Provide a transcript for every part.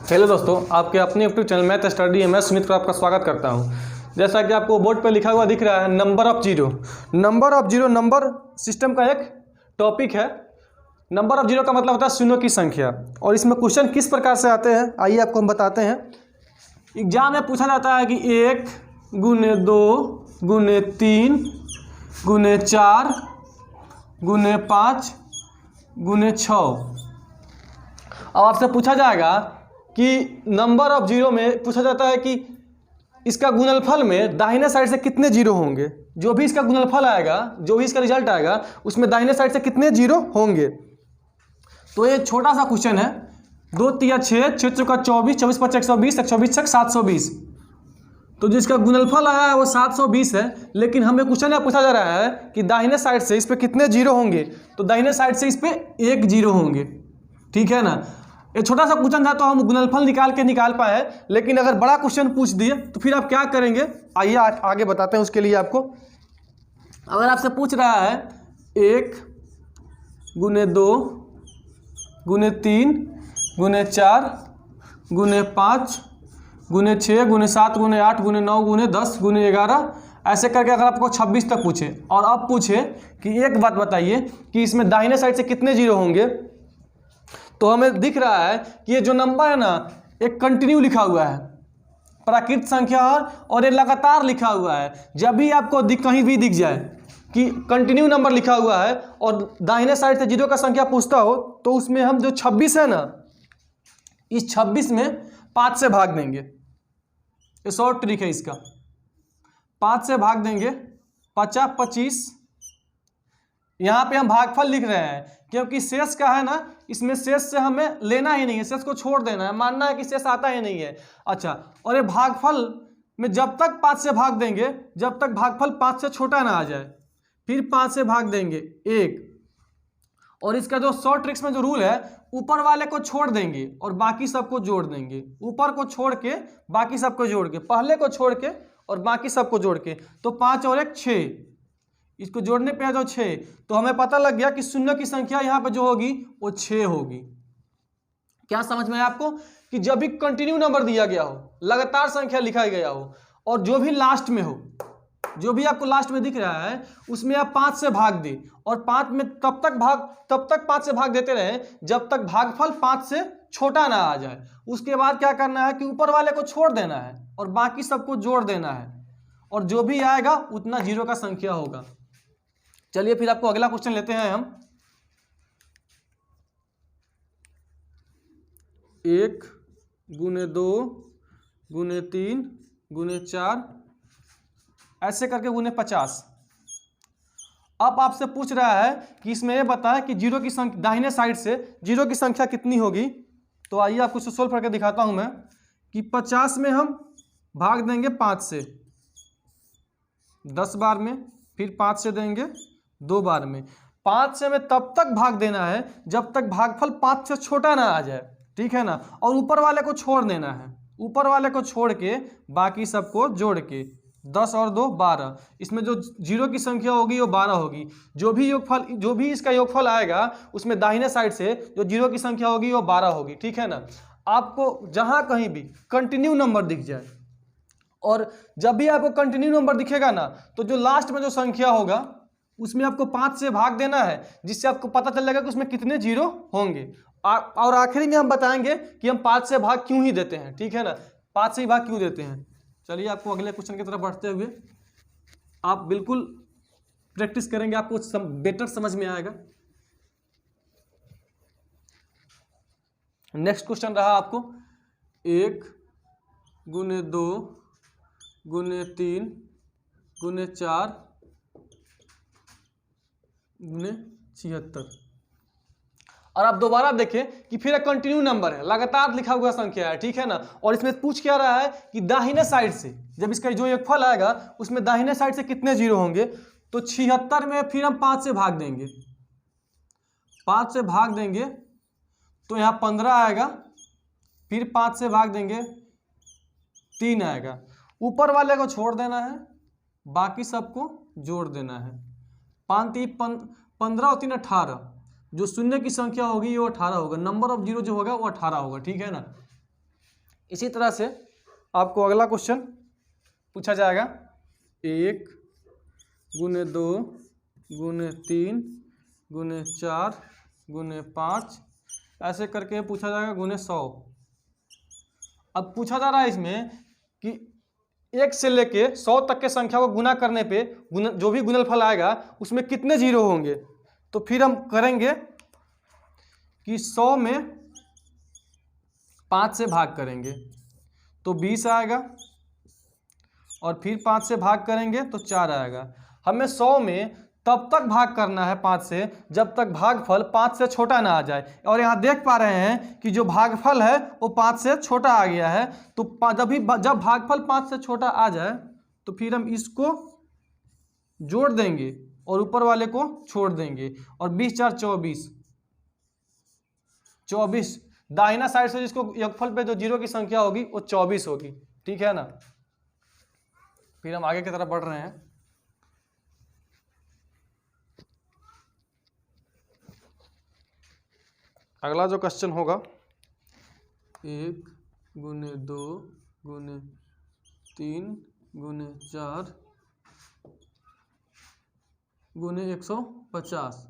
Hello दोस्तों, आपके अपने यूट्यूब चैनल मैथ स्टडी में सुमित को आपका स्वागत करता हूं। जैसा कि आपको बोर्ड पर लिखा हुआ दिख रहा है, number of zero. Number of zero number system का एक टॉपिक है। नंबर ऑफ जीरो का मतलब होता है शून्यों की संख्या। और इसमें क्वेश्चन किस प्रकार से आते हैं आइए आपको हम बताते हैं। एग्जाम में पूछा जाता है कि 1 गुने 2 गुने 3 गुने 4 गुने 5 गुने 6। अब आपसे पूछा जाएगा कि नंबर ऑफ जीरो में पूछा जाता है कि इसका गुणनफल में दाहिने साइड से कितने जीरो होंगे। जो भी इसका गुणनफल आएगा, जो भी इसका रिजल्ट आएगा, उसमें दाहिने साइड से कितने जीरो होंगे। तो ये छोटा सा क्वेश्चन है। 2 तिया 6, 6 चौका 24, 24 5 120, 124 6 720। तो जिसका गुणनफल आया है वो 720 है। लेकिन हमें क्वेश्चन में पूछा जा रहा है कि दाहिने साइड से इस पर कितने जीरो होंगे। तो दाहिने साइड से इस पर 1 जीरो होंगे। ठीक है ना। ये छोटा सा क्वेश्चन था तो हम गुणनफल निकाल पाए। लेकिन अगर बड़ा क्वेश्चन पूछ दिए तो फिर आप क्या करेंगे, आइए आगे बताते हैं। उसके लिए आपको अगर आपसे पूछ रहा है 1 गुने 2 गुने 3 गुने 4 गुने 5 गुने 6 गुने 7 गुने 8 गुने 9 गुने 10 गुने 11, ऐसे करके अगर आपको 26 तक पूछे और अब पूछे कि एक बात बताइए कि इसमें दाहिने साइड से कितने जीरो होंगे, तो हमें दिख रहा है कि ये जो नंबर है ना, एक कंटिन्यू लिखा हुआ है, प्राकृत संख्या और ये लगातार लिखा हुआ है। जब भी आपको कहीं भी दिख जाए कि कंटिन्यू नंबर लिखा हुआ है और दाहिने साइड से जीरो का संख्या पूछता हो, तो उसमें हम जो 26 है ना, इस 26 में 5 से भाग देंगे। ये शॉर्ट ट्रिक है इसका। 5 से भाग देंगे, 50 25। यहाँ पे हम भागफल लिख रहे हैं क्योंकि शेष का है ना, इसमें शेष से हमें लेना ही नहीं है, शेष को छोड़ देना है, मानना है कि शेष आता ही नहीं है। अच्छा, और ये भागफल में जब तक 5 से भाग देंगे जब तक भागफल 5 से छोटा ना आ जाए, फिर 5 से भाग देंगे 1। और इसका जो शॉर्ट ट्रिक्स में जो रूल है, ऊपर वाले को छोड़ देंगे और बाकी सबको जोड़ देंगे। ऊपर को छोड़ के बाकी सबको जोड़ के, पहले को छोड़ के और बाकी सबको जोड़ के, तो 5 और 1 6। इसको जोड़ने पे आ जाओ 6, तो हमें पता लग गया कि शून्य की संख्या यहाँ पे जो होगी वो 6 होगी। क्या समझ में आया आपको कि जब भी कंटिन्यू नंबर दिया गया हो, लगातार संख्या लिखा गया हो, और जो भी लास्ट में हो, जो भी आपको लास्ट में दिख रहा है, उसमें आप 5 से भाग दे और 5 में तब तक 5 से भाग देते रहे जब तक भागफल 5 से छोटा ना आ जाए। उसके बाद क्या करना है कि ऊपर वाले को छोड़ देना है और बाकी सबको जोड़ देना है, और जो भी आएगा उतना जीरो का संख्या होगा। चलिए फिर आपको अगला क्वेश्चन लेते हैं हम। 1 गुने 2 गुने 3 गुने 4, ऐसे करके गुने 50। अब आपसे पूछ रहा है कि इसमें यह बताएं कि जीरो की संख्या, दाहिने साइड से जीरो की संख्या कितनी होगी। तो आइए आपको सोल्व करके दिखाता हूं मैं कि 50 में हम भाग देंगे 5 से 10 बार में, फिर 5 से देंगे 2 बार में। 5 से हमें तब तक भाग देना है जब तक भागफल 5 से छोटा ना आ जाए। ठीक है ना। और ऊपर वाले को छोड़ देना है, ऊपर वाले को छोड़ के बाकी सबको जोड़ के 10 और 2 12। इसमें जो जीरो की संख्या होगी वो 12 होगी। जो भी इसका योगफल आएगा उसमें दाहिने साइड से जो जीरो की संख्या होगी वो 12 होगी। ठीक है ना। आपको जहां कहीं भी कंटिन्यू नंबर दिख जाए, और जब भी आपको कंटिन्यू नंबर दिखेगा ना, तो जो लास्ट में जो संख्या होगा उसमें आपको 5 से भाग देना है, जिससे आपको पता चल जाएगा कि उसमें कितने जीरो होंगे। और आखिरी में हम बताएंगे कि हम 5 से भाग क्यों ही देते हैं। ठीक है ना, 5 से ही भाग क्यों देते हैं। चलिए आपको अगले क्वेश्चन की तरफ बढ़ते हुए, आप बिल्कुल प्रैक्टिस करेंगे, आपको बेटर समझ में आएगा। नेक्स्ट क्वेश्चन रहा आपको 1 गुने 2 गुने 3 गुने 4 गुने 76। और आप दोबारा देखें कि फिर एक कंटिन्यू नंबर है, लगातार लिखा हुआ संख्या है। ठीक है ना। और इसमें पूछ क्या रहा है कि दाहिने साइड से जब इसका जो योगफल आएगा उसमें दाहिने साइड से कितने जीरो होंगे। तो 76 में फिर हम 5 से भाग देंगे, 5 से भाग देंगे तो यहाँ 15 आएगा, फिर 5 से भाग देंगे 3 आएगा। ऊपर वाले को छोड़ देना है, बाकी सबको जोड़ देना है। 5 3 15 और 3 18, जो शून्य की संख्या होगी वो 18 होगा, नंबर ऑफ जीरो जो होगा वो 18 होगा, ठीक है ना। इसी तरह से आपको अगला क्वेश्चन पूछा जाएगा, 1 गुने 2 गुने 3 गुने 4 गुने 5 ऐसे करके पूछा जाएगा गुने 100। अब पूछा जा रहा है इसमें कि 1 से लेके 100 तक के संख्या को गुना करने पे जो भी गुणनफल आएगा उसमें कितने जीरो होंगे। तो फिर हम करेंगे कि 100 में 5 से भाग करेंगे तो 20 आएगा, और फिर 5 से भाग करेंगे तो 4 आएगा। हमें 100 में तब तक भाग करना है 5 से जब तक भागफल 5 से छोटा ना आ जाए। और यहाँ देख पा रहे हैं कि जो भागफल है वो 5 से छोटा आ गया है। तो जब भागफल 5 से छोटा आ जाए तो फिर हम इसको जोड़ देंगे और ऊपर वाले को छोड़ देंगे, और 20 4 24 दाहिना साइड से जिसको योगफल पे जो जीरो की संख्या होगी वो 24 होगी, ठीक है ना। फिर हम आगे की तरफ बढ़ रहे हैं। अगला जो क्वेश्चन होगा, 1 गुने 2 गुने 3 गुने 4 गुने 150।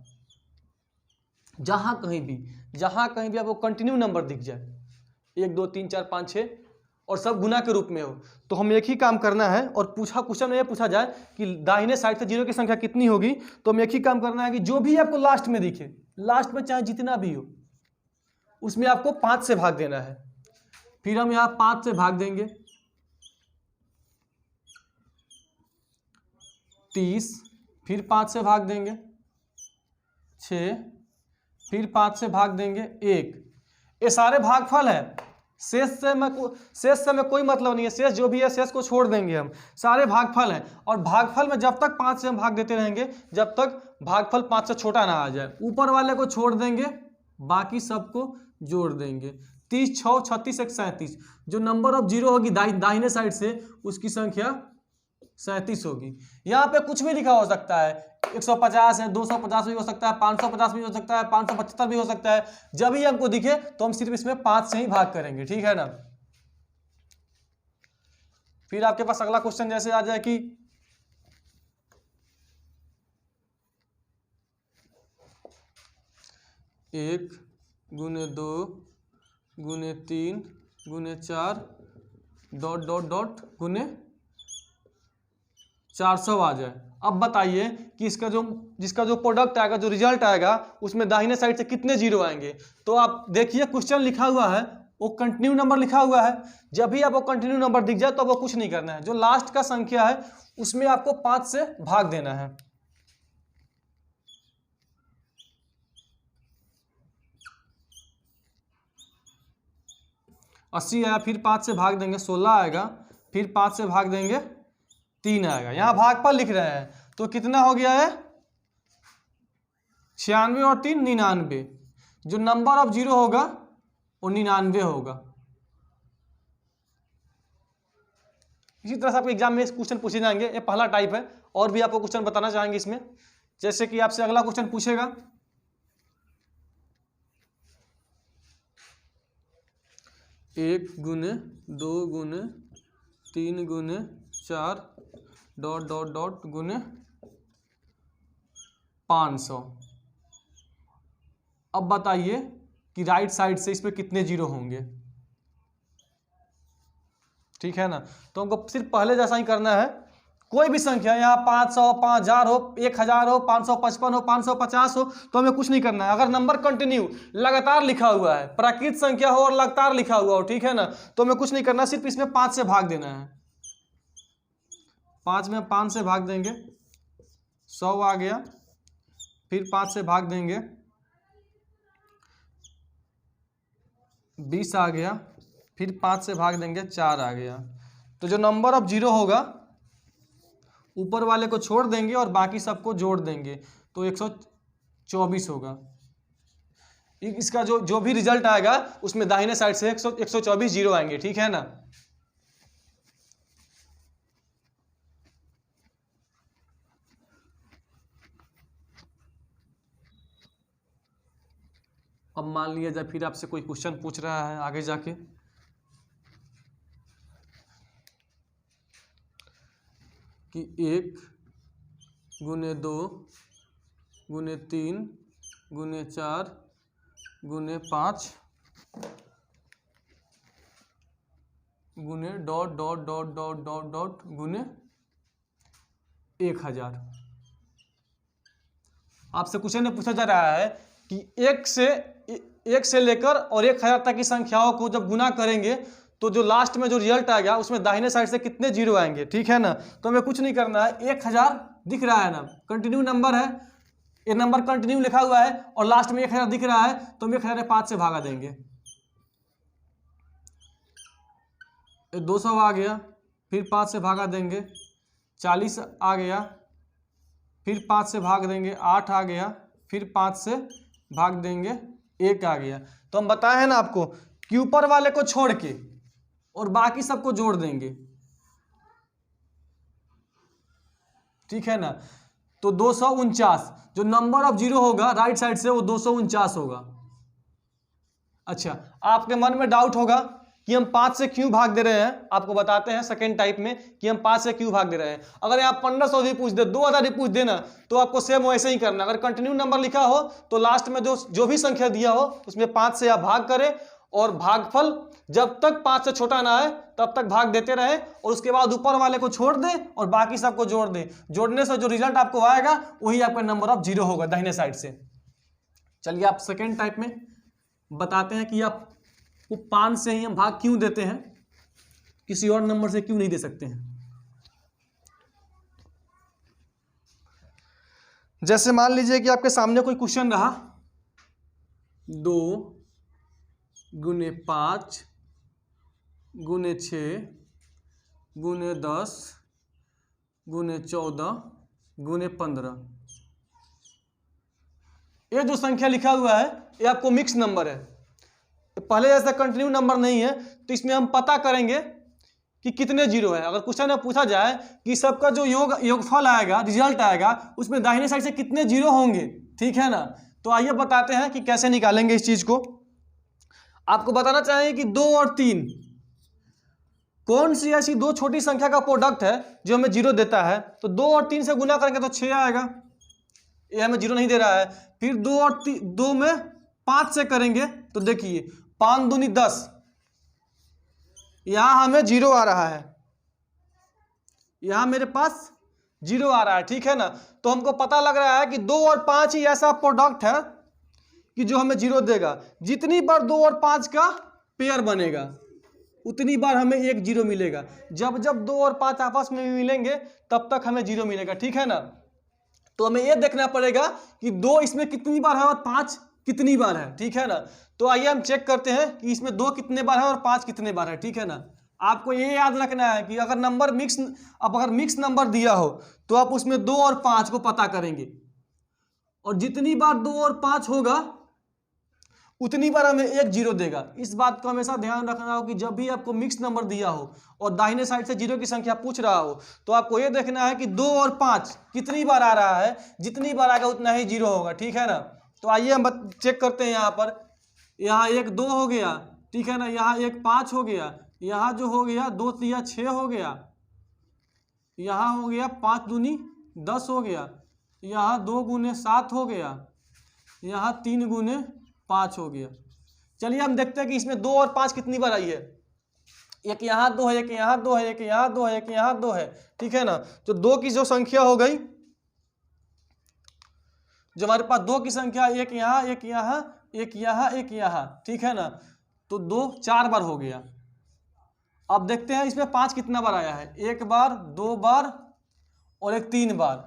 जहाँ कहीं भी आपको कंटिन्यू नंबर दिख जाए, 1 2 3 4 5 6 और सब गुना के रूप में हो, तो हम एक ही काम करना है। और क्वेश्चन में ये पूछा जाए कि दाहिने साइड से जीरो की संख्या कितनी होगी, तो हम एक ही काम करना है कि जो भी आपको लास्ट में दिखे, लास्ट में चाहे जितना भी हो, उसमें आपको 5 से भाग देना है। फिर हम यहाँ 5 से भाग देंगे 30, फिर 5 से भाग देंगे 6, फिर 5 से भाग देंगे 1। ये सारे भागफल है, शेष से हमें कोई मतलब नहीं है, शेष जो भी है शेष को छोड़ देंगे हम, सारे भागफल हैं। और भागफल में जब तक 5 से हम भाग देते रहेंगे जब तक भागफल 5 से छोटा ना आ जाए। ऊपर वाले को छोड़ देंगे, बाकी सबको जोड़ देंगे। 30 6 36 1 37, जो नंबर ऑफ जीरो होगी दाहिने साइड से उसकी संख्या 37 होगी। यहाँ पे कुछ भी लिखा हो सकता है, 150 है, 250 भी हो सकता है, 550 भी हो सकता है, 575 भी हो सकता है। जब भी हमको दिखे तो हम सिर्फ इसमें 5 से ही भाग करेंगे, ठीक है ना। फिर आपके पास अगला क्वेश्चन जैसे आ जाए कि 1 गुने 2 गुने 3 गुने 4 डॉट डॉट डॉट गुने 400 आ जाए। अब बताइए कि जिसका जो प्रोडक्ट आएगा, जो रिजल्ट आएगा, उसमें दाहिने साइड से कितने जीरो आएंगे। तो आप देखिए क्वेश्चन लिखा हुआ है वो कंटिन्यू नंबर लिखा हुआ है। जब भी आपको कंटिन्यू नंबर दिख जाए तो आपको कुछ नहीं करना है, जो लास्ट का संख्या है उसमें आपको 5 से भाग देना है। अस्सी आया, फिर 5 से भाग देंगे 16 आएगा, फिर 5 से भाग देंगे 3 आएगा। यहाँ भागफल लिख रहे हैं तो कितना हो गया है 96 और 3 99। जो नंबर ऑफ जीरो होगा वो 99 होगा। इसी तरह से आपके एग्जाम में क्वेश्चन पूछे जाएंगे, ये पहला टाइप है। और भी आपको क्वेश्चन बताना चाहेंगे इसमें, जैसे कि आपसे अगला क्वेश्चन पूछेगा 1 गुने 2 गुने 3 गुने 4 डॉट डॉट डॉट गुने 500। अब बताइए कि राइट साइड से इस पे कितने जीरो होंगे, ठीक है ना। तो हमको सिर्फ पहले जैसा ही करना है, कोई भी संख्या, यहाँ 500 5000 हो, 1000 हो, 555 हो, 550 हो, तो हमें कुछ नहीं करना है। अगर नंबर कंटिन्यू लगातार लिखा हुआ है, प्राकृत संख्या हो और लगातार लिखा हुआ हो, ठीक है ना, तो हमें कुछ नहीं करना, सिर्फ इसमें 5 से भाग देना है। 5 में 5 से भाग देंगे 100 आ गया, फिर 5 से भाग देंगे 20 आ गया, फिर 5 से भाग देंगे 4 आ गया। तो जो नंबर ऑफ जीरो होगा ऊपर वाले को छोड़ देंगे और बाकी सबको जोड़ देंगे तो 124 होगा। इसका जो भी रिजल्ट आएगा उसमें दाहिने साइड से 124 जीरो आएंगे, ठीक है ना। अब मान लिया जाए फिर आपसे कोई क्वेश्चन पूछ रहा है आगे जाके कि 1 गुने 2 गुने 3 गुने 4 गुने 5 गुने dot dot dot dot dot dot गुने 1000। आपसे क्वेश्चन में पूछा जा रहा है कि एक से लेकर और 1000 तक की संख्याओं को जब गुना करेंगे तो जो लास्ट में जो रिजल्ट आएगा उसमें दाहिने साइड से कितने जीरो आएंगे। ठीक है ना, तो हमें कुछ नहीं करना है, 1000 दिख रहा है ना, कंटिन्यू नंबर है, ये नंबर कंटिन्यू लिखा हुआ है और लास्ट में 1000 दिख रहा है तो हम 1000 5 से भागा देंगे। 200 आ गया, फिर 5 से भागा देंगे, 40 आ गया, फिर 5 से भाग देंगे, 8 आ गया, फिर 5 से भाग देंगे, 1 आ गया। तो हम बताए हैं ना आपको कि ऊपर वाले को छोड़ के और बाकी सबको जोड़ देंगे। ठीक है ना, तो 249 जो नंबर ऑफ जीरो होगा राइट साइड से वो 249 होगा। अच्छा, आपके मन में डाउट होगा कि हम 5 से क्यों भाग दे रहे हैं, आपको बताते हैं सेकेंड टाइप में कि हम 5 से क्यों भाग दे रहे हैं। अगर आप 1500 भी पूछ दे, 2000 भी पूछ देना तो आपको सेम वैसे ही करना। अगर कंटिन्यू नंबर लिखा हो तो लास्ट में जो भी संख्या दिया हो उसमें 5 से आप भाग करें और भागफल जब तक 5 से छोटा ना आए तब तक भाग देते रहे और उसके बाद ऊपर वाले को छोड़ दें और बाकी सबको जोड़ दें। जोड़ने से जो रिजल्ट आपको आएगा वही आपका नंबर ऑफ जीरो होगा दाहिने साइड से। चलिए आप सेकेंड टाइप में बताते हैं कि आप 5 से ही हम भाग क्यों देते हैं, किसी और नंबर से क्यों नहीं दे सकते हैं। जैसे मान लीजिए कि आपके सामने कोई क्वेश्चन रहा 2 गुने 5 गुने 6 गुने 10 गुने 14 गुने 15। ये जो संख्या लिखा हुआ है ये आपको मिक्स नंबर है, पहले जैसा कंटिन्यू नंबर नहीं है, तो इसमें हम पता करेंगे कि कितने जीरो है। अगर क्वेश्चन में पूछा जाए कि सबका जो योगफल आएगा, रिजल्ट आएगा, उसमें दाहिने साइड से कितने जीरो होंगे, ठीक है ना, तो आइए बताते हैं कि कैसे निकालेंगे इस चीज को। आपको बताना चाहिए कि 2 और 3 कौन सी ऐसी दो छोटी संख्या का प्रोडक्ट है जो हमें जीरो देता है। तो 2 और 3 से गुना करेंगे तो 6 आएगा, ये हमें जीरो नहीं दे रहा है। फिर 2 में 5 से करेंगे तो देखिए 5 दूनी 10, यहां हमें जीरो आ रहा है, यहां मेरे पास जीरो आ रहा है। ठीक है ना, तो हमको पता लग रहा है कि 2 और 5 ही ऐसा प्रोडक्ट है कि जो हमें जीरो देगा। जितनी बार 2 और 5 का पेयर बनेगा उतनी बार हमें एक जीरो मिलेगा। जब जब 2 और 5 आपस में मिलेंगे तब तक हमें जीरो मिलेगा। ठीक है ना, तो हमें यह देखना पड़ेगा कि 2 इसमें कितनी बार है और 5 कितनी बार है। ठीक है ना, तो आइए हम चेक करते हैं कि इसमें 2 कितने बार है और 5 कितने बार है। ठीक है ना, आपको ये याद रखना है कि अगर मिक्स नंबर दिया हो तो आप उसमें 2 और 5 को पता करेंगे और जितनी बार 2 और 5 होगा उतनी बार हमें एक जीरो देगा। इस बात को हमेशा ध्यान रखना हो कि जब भी आपको मिक्स नंबर दिया हो और दाहिने साइड से जीरो की संख्या पूछ रहा हो तो आपको यह देखना है कि 2 और 5 कितनी बार आ रहा है, जितनी बार आएगा उतना ही जीरो होगा। ठीक है ना, तो आइए हम चेक करते हैं। यहाँ पर यहाँ 1 2 हो गया, ठीक है ना, यहाँ 1 5 हो गया, यहाँ जो हो गया 2 3 6 हो गया, यहाँ हो गया 5 दूनी 10 हो गया, यहाँ 2 गुने 7 हो गया, यहाँ 3 गुने 5 हो गया। चलिए हम देखते हैं कि इसमें 2 और 5 कितनी बार आई है। एक यहाँ 2 है, एक यहाँ 2 है, एक यहाँ 2 है, एक यहाँ 2 है। ठीक है ना, तो 2 की जो संख्या हो गई, जो हमारे पास 2 की संख्या, एक यहाँ एक यहाँ एक यहाँ एक यहाँ, ठीक है ना, तो 2 4 बार हो गया। अब देखते हैं इसमें 5 कितना बार आया है, 1 बार 2 बार और एक 3 बार,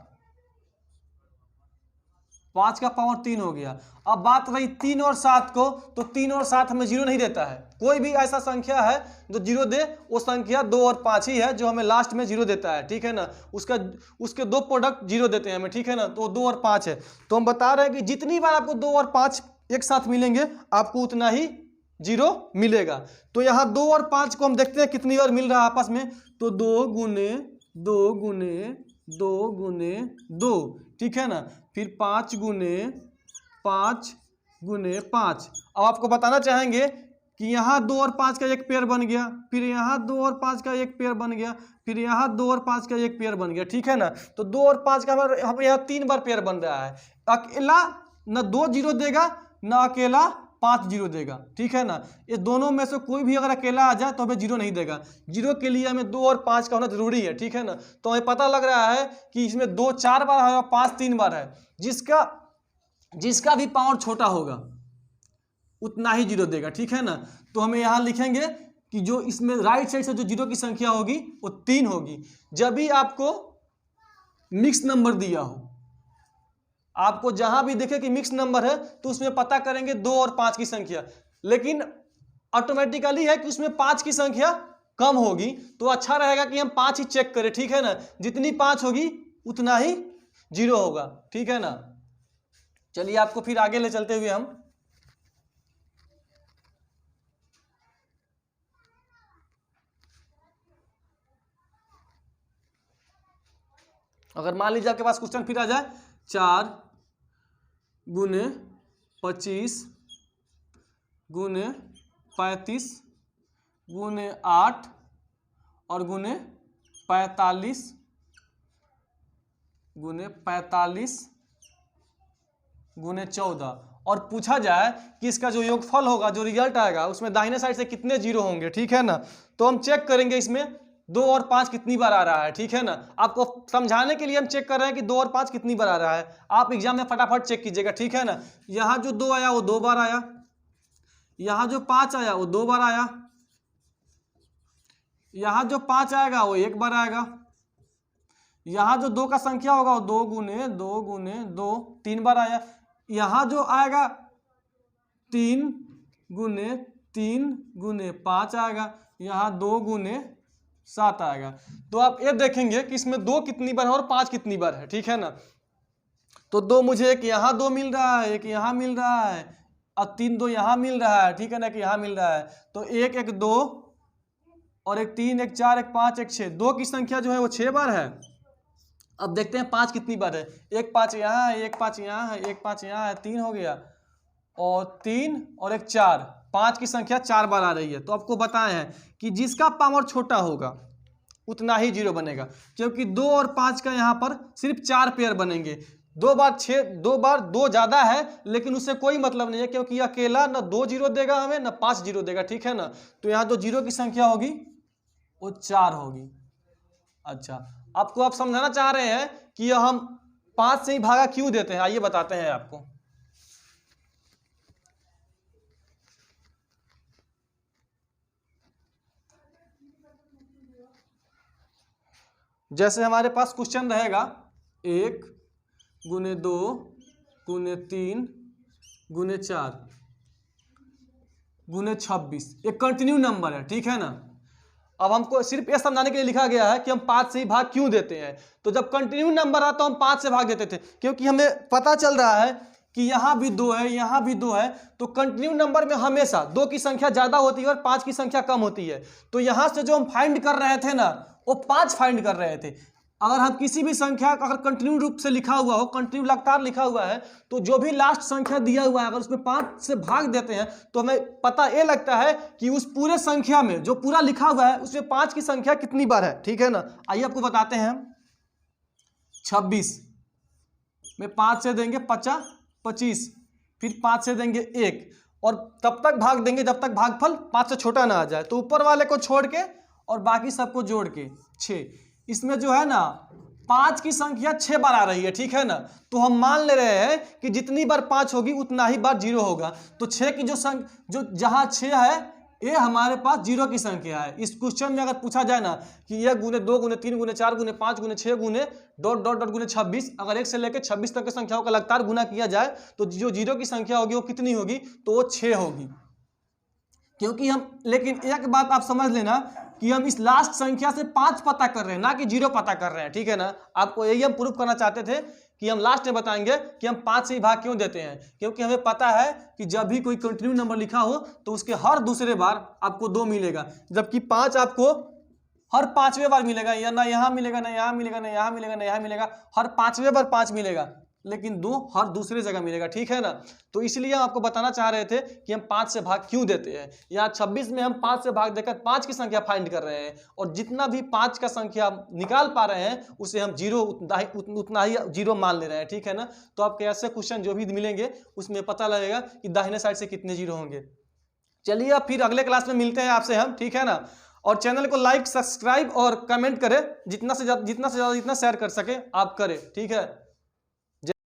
5 का पावर 3 हो गया। अब बात रही 3 और 7 को, तो 3 और 7 हमें जीरो नहीं देता है। कोई भी ऐसा संख्या है जो जीरो दे वो संख्या 2 और 5 ही है जो हमें लास्ट में जीरो देता है। ठीक है ना, उसके 2 प्रोडक्ट जीरो देते हैं हमें। ठीक है ना, तो 2 और 5 है। तो हम बता रहे हैं कि जितनी बार आपको 2 और 5 एक साथ मिलेंगे आपको उतना ही जीरो मिलेगा। तो यहाँ 2 और 5 को हम देखते हैं कितनी बार मिल रहा है आपस में, तो 2 गुने 2 गुने 2 गुने 2, ठीक है ना, फिर 5 गुने 5 गुने 5। अब आपको बताना चाहेंगे कि यहाँ 2 और 5 का एक पेयर बन गया, फिर यहाँ 2 और 5 का एक पेयर बन गया, फिर यहाँ 2 और 5 का एक पेयर बन गया, ठीक है ना। तो 2 और 5 का हम यहाँ 3 बार पेयर बन रहा है। अकेला न 2 जीरो देगा, न अकेला 5 जीरो देगा, ठीक है ना। ये दोनों में से कोई भी अगर अकेला आ जाए तो हमें जीरो नहीं देगा। जीरो के लिए हमें 2 और 5 का होना जरूरी है, ठीक है ना। तो हमें पता लग रहा है कि इसमें 2 4 बार है और 5 3 बार है। जिसका भी पावर छोटा होगा उतना ही जीरो देगा, ठीक है ना। तो हमें यहाँ लिखेंगे कि जो इसमें राइट साइड से जो जीरो की संख्या होगी वो 3 होगी। जब भी आपको मिक्स नंबर दिया हो, आपको जहां भी देखे कि मिक्स नंबर है तो उसमें पता करेंगे 2 और 5 की संख्या, लेकिन ऑटोमेटिकली है कि उसमें 5 की संख्या कम होगी, तो अच्छा रहेगा कि हम 5 ही चेक करें, ठीक है ना। जितनी 5 होगी उतना ही जीरो होगा, ठीक है ना। चलिए आपको फिर आगे ले चलते हुए हम अगर मान लीजिए आपके पास क्वेश्चन फिर आ जाए 4 गुने 25 गुने 35 गुने 8 और गुने 45 गुने 45 गुने 14, और पूछा जाए कि इसका जो योगफल होगा, जो रिजल्ट आएगा, उसमें दाहिने साइड से कितने जीरो होंगे, ठीक है ना। तो हम चेक करेंगे इसमें 2 और 5 कितनी बार आ रहा है, ठीक है ना। आपको समझाने के लिए हम चेक कर रहे हैं कि 2 और 5 कितनी बार आ रहा है। आप एग्जाम में फटाफट चेक कीजिएगा, ठीक है ना। यहाँ जो 2 आया वो 2 बार आया, यहाँ जो 5 आया वो 2 बार आया, यहाँ जो 5 आएगा वो 1 बार आएगा, यहाँ जो 2 का संख्या होगा वो 2 गुने 2 गुने 2 3 बार आया, यहाँ जो आएगा 3 गुने 5 आएगा, यहाँ 2 गुने 7 आएगा। तो आप ये देखेंगे कि इसमें 2 कितनी बार है और 5 कितनी बार है, ठीक है ना। तो 2 मुझे एक यहाँ 2 मिल रहा है, एक यहाँ मिल रहा है, और 3 2 यहाँ मिल रहा है, ठीक है ना, कि यहाँ मिल रहा है। तो 1 1 2 और 1 3 1 4 1 5 1 6, 2 की संख्या जो है वो 6 बार है। अब देखते हैं 5 कितनी बार है। 1 5 यहाँ है, 1 5 यहाँ है, 1 5 यहाँ है, 3 हो गया, और 3 और 1 4, 5 की संख्या 4 बार आ रही है। तो आपको बताए हैं कि जिसका पावर छोटा होगा उतना ही जीरो बनेगा, क्योंकि 2 और 5 का यहाँ पर सिर्फ 4 पेयर बनेंगे। 2 बार 2 ज़्यादा है, लेकिन उससे कोई मतलब नहीं है, क्योंकि अकेला न 2 जीरो देगा हमें, न 5 जीरो देगा, ठीक है ना। तो यहाँ जो जीरो की संख्या होगी वो 4 होगी। अच्छा, आपको आप समझाना चाह रहे हैं कि यह हम 5 से ही भागा क्यों देते हैं, आइए बताते हैं आपको। जैसे हमारे पास क्वेश्चन रहेगा 1 गुने 2 गुने 3 गुने 4 गुने 26, एक कंटिन्यू नंबर है, ठीक है ना। अब हमको सिर्फ ये समझाने के लिए लिखा गया है कि हम 5 से ही भाग क्यों देते हैं। तो जब कंटिन्यू नंबर आता तो हम 5 से भाग देते थे, क्योंकि हमें पता चल रहा है कि यहाँ भी 2 है, यहाँ भी 2 है। तो कंटिन्यू नंबर में हमेशा 2 की संख्या ज़्यादा होती है और 5 की संख्या कम होती है। तो यहाँ से जो हम फाइंड कर रहे थे ना, वो 5 फाइंड कर रहे थे। अगर हम किसी भी संख्या अगर कंटिन्यू रूप से लिखा हुआ हो, कंटिन्यू लगातार लिखा हुआ है, तो जो भी लास्ट संख्या दिया हुआ है अगर उसमें 5 से भाग देते हैं तो हमें पता ये लगता है कि उस पूरे संख्या में जो पूरा लिखा हुआ है उसमें 5 की संख्या कितनी बार है, ठीक है ना। आइए आपको बताते हैं। 26 में 5 से देंगे 25, फिर 5 से देंगे 1, और तब तक भाग देंगे जब तक भागफल 5 से छोटा ना आ जाए। तो ऊपर वाले को छोड़ के और बाकी सबको जोड़ के 6, इसमें जो है ना 5 की संख्या 6 बार आ रही है, ठीक है ना। तो हम मान ले रहे हैं कि जितनी बार 5 होगी उतना ही बार जीरो होगा। तो 6 की जो जहां 6 है ये हमारे पास जीरो की संख्या है। इस क्वेश्चन में अगर पूछा जाए ना कि 1 गुने 2 गुने 3 गुने 4 गुने 5 गुने 6 गुने ... गुने 26, अगर 1 से लेकर 26 तक की संख्याओं का लगातार गुना किया जाए तो जो जीरो की संख्या होगी वो कितनी होगी, तो वो 6 होगी। क्योंकि हम, लेकिन एक बात आप समझ लेना कि हम इस लास्ट संख्या से 5 पता कर रहे हैं, ना कि जीरो पता कर रहे हैं, ठीक है ना। आपको यही हम प्रूफ करना चाहते थे कि हम लास्ट में बताएंगे कि हम 5 से ही भाग क्यों देते हैं। क्योंकि हमें पता है कि जब भी कोई कंटिन्यू नंबर लिखा हो तो उसके हर दूसरे बार आपको 2 मिलेगा, जबकि 5 आपको हर 5वें बार मिलेगा, या ना यहाँ मिलेगा, ना यहाँ मिलेगा, ना यहाँ मिलेगा, ना यहाँ मिलेगा, हर 5वें बार 5 मिलेगा। लेकिन 2 हर दूसरे जगह मिलेगा, ठीक है ना। तो इसलिए हम आपको बताना चाह रहे थे कि हम 5 से भाग क्यों देते हैं। यहाँ 26 में हम 5 से भाग देकर 5 की संख्या फाइंड कर रहे हैं, और जितना भी 5 का संख्या निकाल पा रहे हैं उसे हम जीरो उतना ही जीरो मान ले रहे हैं, ठीक है ना। तो आपके ऐसे क्वेश्चन जो भी मिलेंगे उसमें पता लगेगा कि दाहिने साइड से कितने जीरो होंगे। चलिए अब फिर अगले क्लास में मिलते हैं आपसे हम, ठीक है ना। और चैनल को लाइक, सब्सक्राइब और कमेंट करें, जितना से ज़्यादा जितना शेयर कर सके आप करें, ठीक है।